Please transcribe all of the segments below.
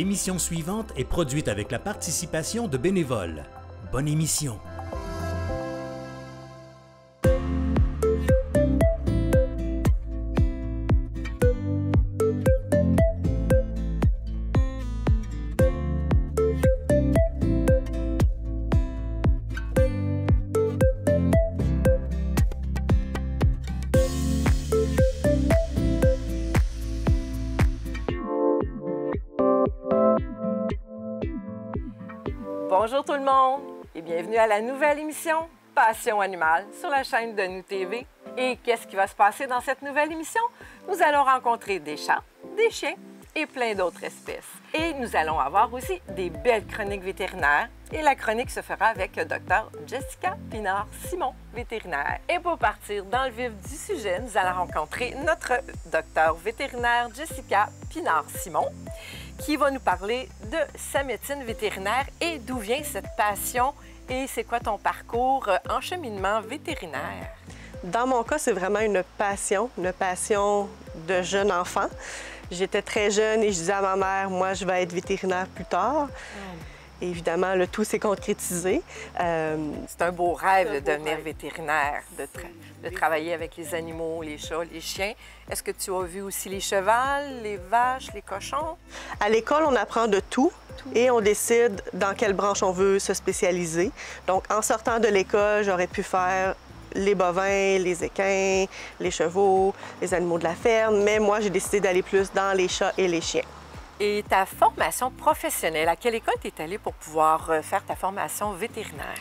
L'émission suivante est produite avec la participation de bénévoles. Bonne émission. Bonjour tout le monde et bienvenue à la nouvelle émission Passion animale sur la chaîne de Nous TV. Et qu'est-ce qui va se passer dans cette nouvelle émission? Nous allons rencontrer des chats, des chiens et plein d'autres espèces. Et nous allons avoir aussi des belles chroniques vétérinaires. Et la chronique se fera avec Dr. Jessica Pinard-Simon, vétérinaire. Et pour partir dans le vif du sujet, nous allons rencontrer notre docteur vétérinaire Jessica Pinard-Simon, qui va nous parler de sa médecine vétérinaire et d'où vient cette passion et c'est quoi ton parcours en cheminement vétérinaire? Dans mon cas, c'est vraiment une passion de jeune enfant. J'étais très jeune et je disais à ma mère, moi, je vais être vétérinaire plus tard. Et évidemment, le tout s'est concrétisé. C'est un beau rêve de devenir vétérinaire, de travailler avec les animaux, les chats, les chiens. Est-ce que tu as vu aussi les chevals, les vaches, les cochons? À l'école, on apprend de tout et on décide dans quelle branche on veut se spécialiser. Donc, en sortant de l'école, j'aurais pu faire les bovins, les équins, les chevaux, les animaux de la ferme, mais moi, j'ai décidé d'aller plus dans les chats et les chiens. Et ta formation professionnelle, à quelle école tu es allée pour pouvoir faire ta formation vétérinaire?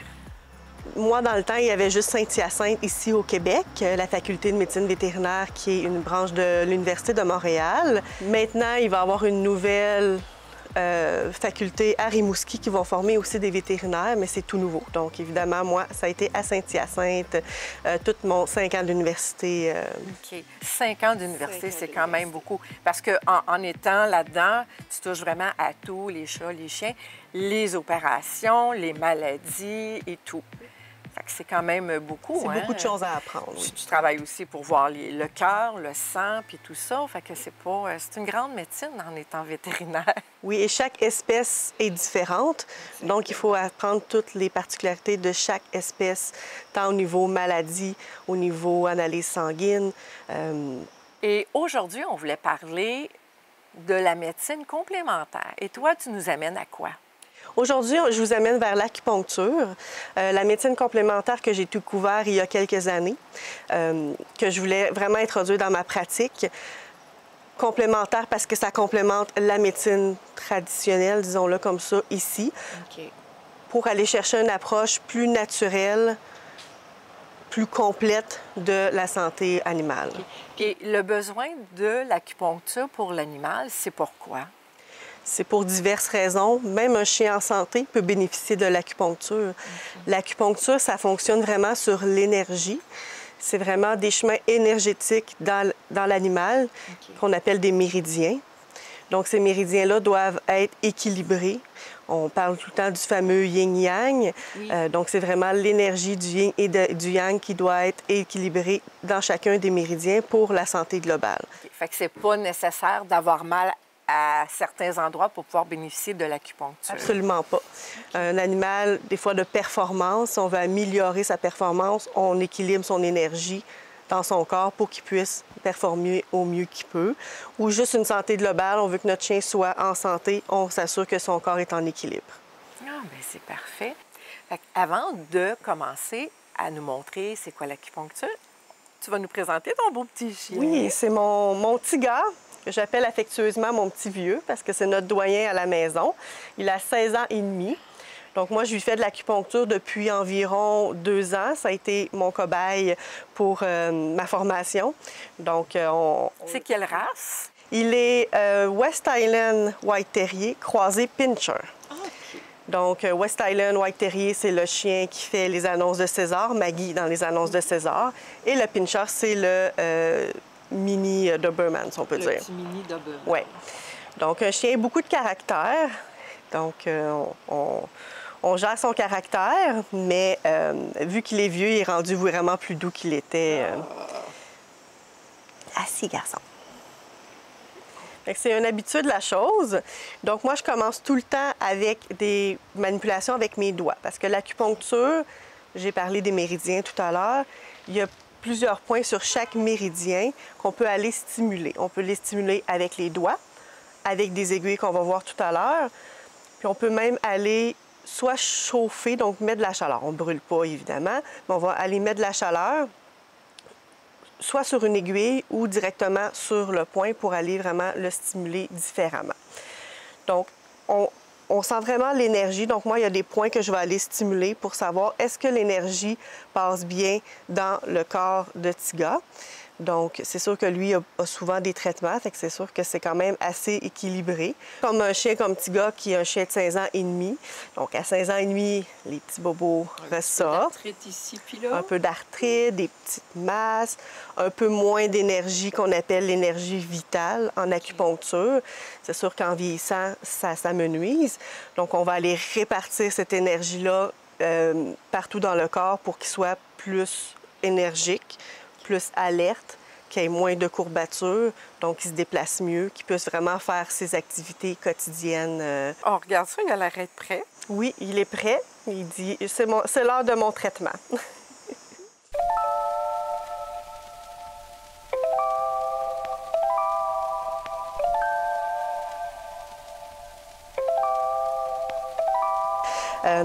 Moi, dans le temps, il y avait juste Saint-Hyacinthe ici au Québec, la faculté de médecine vétérinaire qui est une branche de l'Université de Montréal. Maintenant, il va y avoir une nouvelle faculté à Rimouski qui vont former aussi des vétérinaires, mais c'est tout nouveau. Donc, évidemment, moi, ça a été à Saint-Hyacinthe, tout mon 5 ans d'université. OK. 5 ans d'université, c'est quand même beaucoup. Parce qu'en étant là-dedans, tu touches vraiment à tout, les chats, les chiens, les opérations, les maladies et tout. Fait que c'est quand même beaucoup. C'est beaucoup de choses à apprendre. Oui. Tu travailles aussi pour voir le cœur, le sang, puis tout ça. Fait que c'est une grande médecine en étant vétérinaire. Oui, et chaque espèce est différente. Donc, il faut apprendre toutes les particularités de chaque espèce, tant au niveau maladie, au niveau analyse sanguine. Et aujourd'hui, on voulait parler de la médecine complémentaire. Et toi, tu nous amènes à quoi? Aujourd'hui, je vous amène vers l'acupuncture, la médecine complémentaire que j'ai découvert il y a quelques années, que je voulais vraiment introduire dans ma pratique. Complémentaire parce que ça complémente la médecine traditionnelle, disons-le comme ça, ici, pour aller chercher une approche plus naturelle, plus complète de la santé animale. Et le besoin de l'acupuncture pour l'animal, c'est pourquoi? C'est pour diverses raisons. Même un chien en santé peut bénéficier de l'acupuncture. L'acupuncture, ça fonctionne vraiment sur l'énergie. C'est vraiment des chemins énergétiques dans l'animal qu'on appelle des méridiens. Donc, ces méridiens-là doivent être équilibrés. On parle tout le temps du fameux yin-yang. Oui. Donc, c'est vraiment l'énergie du yin et du yang qui doit être équilibrée dans chacun des méridiens pour la santé globale. Fait que c'est pas nécessaire d'avoir mal à certains endroits pour pouvoir bénéficier de l'acupuncture? Absolument pas. Un animal, des fois, de performance, on veut améliorer sa performance, on équilibre son énergie dans son corps pour qu'il puisse performer au mieux qu'il peut. Ou juste une santé globale, on veut que notre chien soit en santé, on s'assure que son corps est en équilibre. Ah, bien, c'est parfait. Avant de commencer à nous montrer c'est quoi l'acupuncture, tu vas nous présenter ton beau petit chien. Oui, c'est mon petit gars, que j'appelle affectueusement mon petit vieux, parce que c'est notre doyen à la maison. Il a 16 ans et demi. Donc, moi, je lui fais de l'acupuncture depuis environ 2 ans. Ça a été mon cobaye pour ma formation. Donc, C'est quelle race? Il est West Island White Terrier croisé Pinscher. Donc, West Island White Terrier, c'est le chien qui fait les annonces de César, Maggie dans les annonces de César. Et le Pinscher, c'est le mini Doberman, si on peut dire. Le petit mini Doberman. Oui. Donc, un chien, beaucoup de caractère. Donc, on gère son caractère, mais vu qu'il est vieux, il est rendu vraiment plus doux qu'il était. Assis, garçon. C'est une habitude la chose. Donc moi, je commence tout le temps avec des manipulations avec mes doigts. Parce que l'acupuncture, j'ai parlé des méridiens tout à l'heure, il y a plusieurs points sur chaque méridien qu'on peut aller stimuler. On peut les stimuler avec les doigts, avec des aiguilles qu'on va voir tout à l'heure. Puis on peut même aller soit chauffer, donc mettre de la chaleur. On ne brûle pas, évidemment, mais on va aller mettre de la chaleur, soit sur une aiguille ou directement sur le point pour aller vraiment le stimuler différemment. Donc, on sent vraiment l'énergie. Donc, moi, il y a des points que je vais aller stimuler pour savoir est-ce que l'énergie passe bien dans le corps de Tiga. Donc, c'est sûr que lui a souvent des traitements, fait que c'est sûr que c'est quand même assez équilibré. Comme un chien comme Tiga, qui est un chien de 16 ans et demi. Donc, à 16 ans et demi, les petits bobos ressortent. D'arthrite ici, puis là. Un peu d'arthrite, des petites masses, un peu moins d'énergie qu'on appelle l'énergie vitale en acupuncture. C'est sûr qu'en vieillissant, ça me nuise. Donc, on va aller répartir cette énergie-là partout dans le corps pour qu'il soit plus énergique, plus alerte, qu'il y ait moins de courbatures, donc qu'il se déplace mieux, qu'il puisse vraiment faire ses activités quotidiennes. On regarde ça, il a l'air d'être prêt. Oui, il est prêt. Il dit « c'est l'heure de mon traitement ».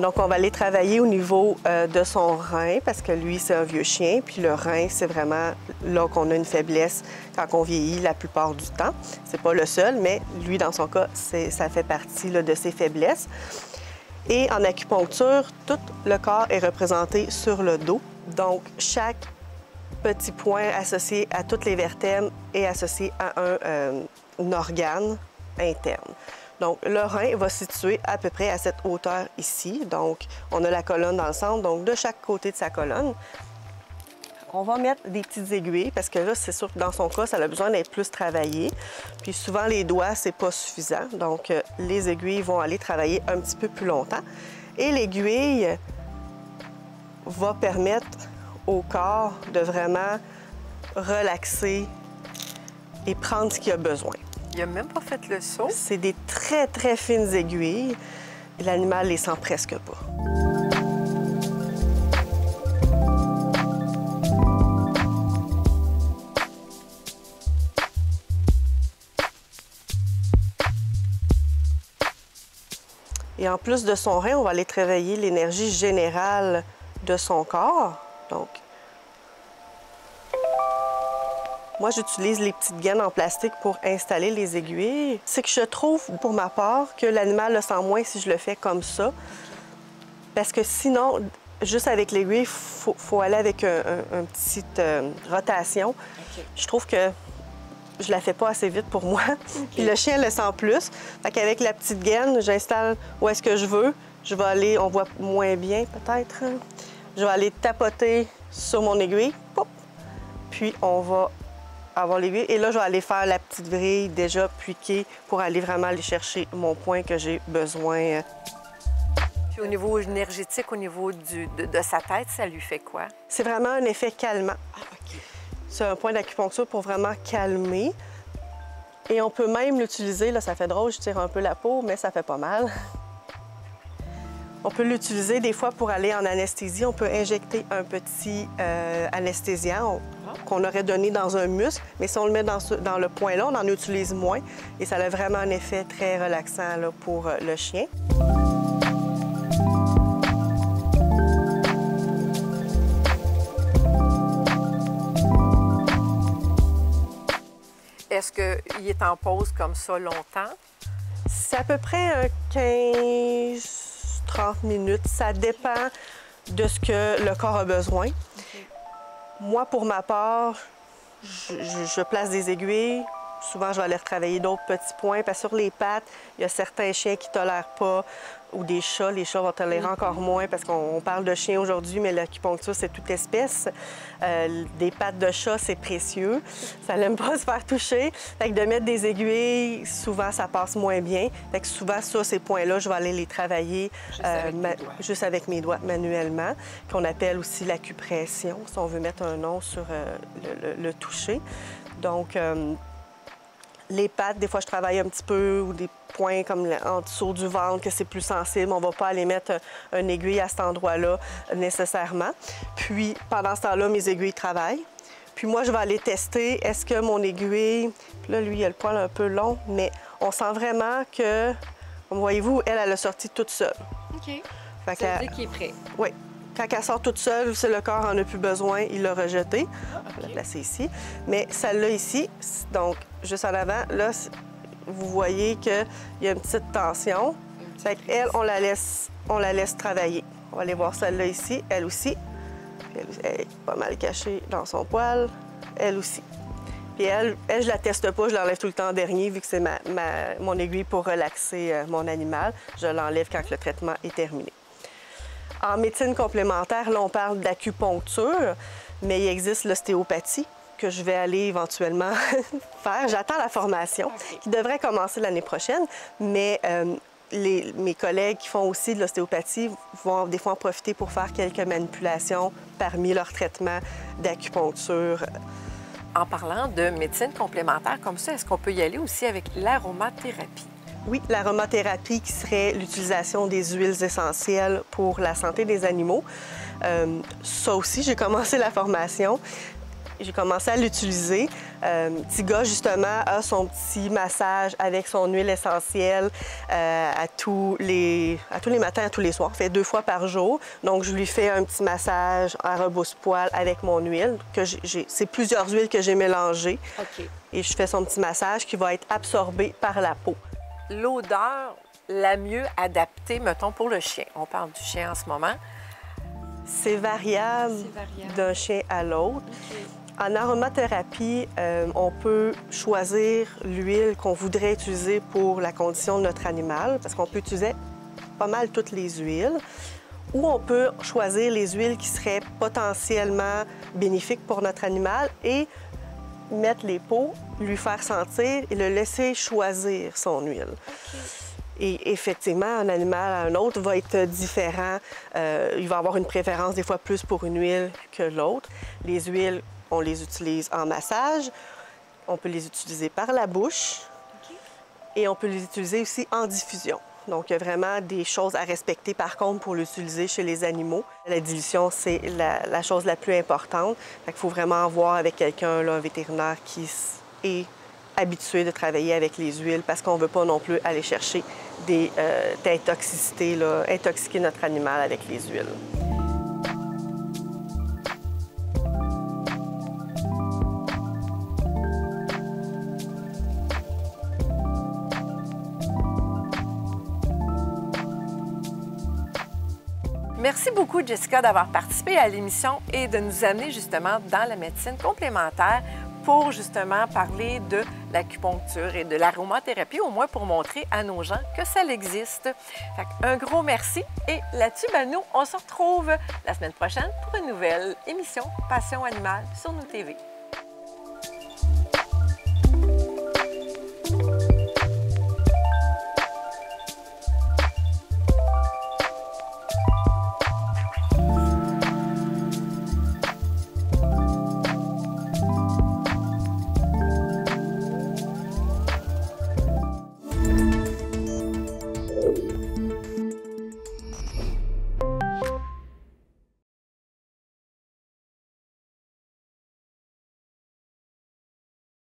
Donc, on va aller travailler au niveau de son rein parce que lui, c'est un vieux chien. Puis le rein, c'est vraiment là qu'on a une faiblesse quand on vieillit la plupart du temps. C'est pas le seul, mais lui, dans son cas, ça fait partie là, de ses faiblesses. Et en acupuncture, tout le corps est représenté sur le dos. Donc, chaque petit point associé à toutes les vertèbres est associé à un organe interne. Donc, le rein va se situer à peu près à cette hauteur ici. Donc, on a la colonne dans le centre, donc de chaque côté de sa colonne. On va mettre des petites aiguilles, parce que là, c'est sûr que dans son cas, ça a besoin d'être plus travaillé. Puis souvent, les doigts, c'est pas suffisant. Donc, les aiguilles vont aller travailler un petit peu plus longtemps. Et l'aiguille va permettre au corps de vraiment relaxer et prendre ce qu'il a besoin. Il n'a même pas fait le saut. C'est des très, très fines aiguilles. Et l'animal les sent presque pas. Et en plus de son rein, on va aller travailler l'énergie générale de son corps. Donc, moi, j'utilise les petites gaines en plastique pour installer les aiguilles. C'est que je trouve, pour ma part, que l'animal le sent moins si je le fais comme ça. Parce que sinon, juste avec l'aiguille, il faut aller avec une petite rotation. Okay. Je trouve que je la fais pas assez vite pour moi. Okay. Puis le chien le sent plus. Fait qu'avec la petite gaine, j'installe où est-ce que je veux. Je vais aller, on voit moins bien peut-être. Je vais aller tapoter sur mon aiguille. Pop. Puis on va avoir l'aiguille. Et là, je vais aller faire la petite vrille déjà piquée pour aller vraiment aller chercher mon point que j'ai besoin. Puis au niveau énergétique, au niveau de sa tête, ça lui fait quoi? C'est vraiment un effet calmant. Ah, OK. C'est un point d'acupuncture pour vraiment calmer. Et on peut même l'utiliser, là, ça fait drôle, je tire un peu la peau, mais ça fait pas mal. On peut l'utiliser des fois pour aller en anesthésie. On peut injecter un petit anesthésiant qu'on aurait donné dans un muscle, mais si on le met dans le point-là, on en utilise moins et ça a vraiment un effet très relaxant là, pour le chien. Est-ce qu'il est en pause comme ça longtemps? C'est à peu près 15-30 minutes. Ça dépend de ce que le corps a besoin. Okay. Moi, pour ma part, je place des aiguilles. Souvent, je vais aller retravailler d'autres petits points. Parce que sur les pattes, il y a certains chiens qui ne tolèrent pas, ou des chats. Les chats vont tolérer encore moins parce qu'on parle de chiens aujourd'hui, mais l'acupuncture, c'est toute espèce. Des pattes de chat, c'est précieux. Ça n'aime pas se faire toucher. Fait que de mettre des aiguilles, souvent, ça passe moins bien. Fait que souvent, ça, ces points-là, je vais aller les travailler juste avec mes doigts manuellement, qu'on appelle aussi l'acupression, si on veut mettre un nom sur le toucher. Donc, Les pattes, des fois, je travaille un petit peu, ou des points comme en dessous du ventre, que c'est plus sensible. On ne va pas aller mettre une aiguille à cet endroit-là nécessairement. Puis, pendant ce temps-là, mes aiguilles travaillent. Puis moi, je vais aller tester, est-ce que mon aiguille... Puis là, lui, il a le poil un peu long, mais on sent vraiment que, comme voyez-vous, elle a sorti toute seule. OK. Fait Ça veut dire qu'il est prêt. Oui. Quand elle sort toute seule, si le corps en a plus besoin, il l'a rejeté. On va la placer ici. Mais celle-là ici, donc juste en avant, là, vous voyez qu'il y a une petite tension. Fait qu'elle, on la laisse travailler. On va aller voir celle-là ici, elle aussi. Elle est pas mal cachée dans son poil, elle aussi. Puis elle, je la teste pas, je l'enlève tout le temps en dernier, vu que c'est mon aiguille pour relaxer mon animal. Je l'enlève quand le traitement est terminé. En médecine complémentaire, là, on parle d'acupuncture, mais il existe l'ostéopathie que je vais aller éventuellement faire. J'attends la formation qui devrait commencer l'année prochaine, mais mes collègues qui font aussi de l'ostéopathie vont des fois en profiter pour faire quelques manipulations parmi leurs traitements d'acupuncture. En parlant de médecine complémentaire comme ça, est-ce qu'on peut y aller aussi avec l'aromathérapie? Oui, l'aromathérapie qui serait l'utilisation des huiles essentielles pour la santé des animaux. Ça aussi, j'ai commencé la formation. J'ai commencé à l'utiliser. Tiga, justement, a son petit massage avec son huile essentielle à tous les matins, à tous les soirs. Fait 2 fois par jour. Donc, je lui fais un petit massage à rebrousse-poil avec mon huile. C'est plusieurs huiles que j'ai mélangées. OK. Et je fais son petit massage qui va être absorbé par la peau. L'odeur la mieux adaptée, mettons, pour le chien. On parle du chien en ce moment. C'est variable d'un chien à l'autre. Okay. En aromathérapie, on peut choisir l'huile qu'on voudrait utiliser pour la condition de notre animal, parce qu'on peut utiliser pas mal toutes les huiles, ou on peut choisir les huiles qui seraient potentiellement bénéfiques pour notre animal et mettre les peaux, lui faire sentir et le laisser choisir son huile. Okay. Et effectivement, un animal à un autre va être différent. Il va avoir une préférence des fois plus pour une huile que l'autre. Les huiles, on les utilise en massage. On peut les utiliser par la bouche. Okay. Et on peut les utiliser aussi en diffusion. Donc, il y a vraiment des choses à respecter, par contre, pour l'utiliser chez les animaux. La dilution, c'est la chose la plus importante. Il faut vraiment voir avec quelqu'un, un vétérinaire, qui est habitué de travailler avec les huiles parce qu'on ne veut pas non plus aller chercher des toxicités, intoxiquer notre animal avec les huiles. Merci beaucoup, Jessica, d'avoir participé à l'émission et de nous amener justement dans la médecine complémentaire pour justement parler de l'acupuncture et de l'aromathérapie, au moins pour montrer à nos gens que ça existe. Un gros merci. Et là-dessus, nous, on se retrouve la semaine prochaine pour une nouvelle émission Passion animale sur nos TV.